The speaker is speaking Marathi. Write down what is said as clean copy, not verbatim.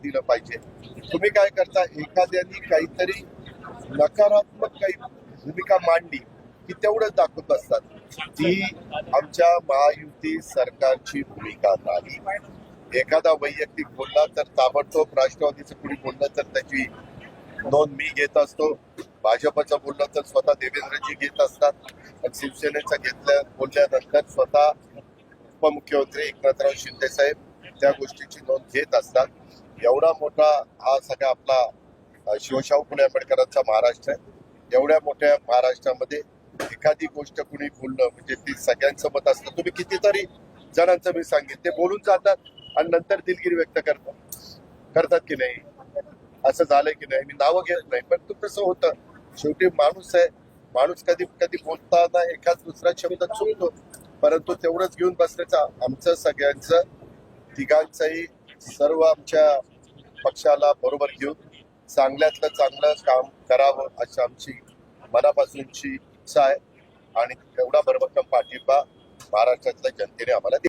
दिलं पाहिजे. तुम्ही काय करता, एखाद्याने काहीतरी नकारात्मक काही भूमिका मांडली की तेवढंच दाखवत असतात. ती आमच्या महायुती सरकारची भूमिका नाही. एखादा वैयक्तिक बोलला तर ताबडतोब राष्ट्रवादीचं कुणी बोललं तर त्याची नोंद मी घेत असतो. भाजपचं बोललं तर स्वतः देवेंद्रजी घेत असतात. आणि शिवसेनेचं बोलल्यानंतर स्वतः उपमुख्यमंत्री एकनाथराव शिंदे साहेब त्या गोष्टीची नोंद घेत असतात. एवढा मोठा हा सगळा आपला शिवशाहू फुले आंबेडकरांचा महाराष्ट्र आहे. एवढ्या मोठ्या महाराष्ट्रामध्ये एखादी गोष्ट कुणी बोललं म्हणजे ती सगळ्यांचं मत असतं. तुम्ही कितीतरी जणांचं मी सांगेन, ते बोलून जातात आणि नंतर दिलगिरी व्यक्त करतात की नाही, असं झालंय की नाही. मी नावं घेत नाही, पण तसं होतं. शेवटी माणूस आहे. माणूस कधी कधी बोलताना एखाद दुसरा शब्द चुकतो, परंतु तेवढंच घेऊन बसण्याचं आमचं सगळ्यांचं तिघांचंही सर्व आमच्या पक्षाला बरोबर घेऊन चांगल्यातलं चांगलं काम करावं अशी आमची मनापासूनची इच्छा आहे. आणि एवढा भरभक्कम पाठिंबा महाराष्ट्रातल्या जनतेने आम्हाला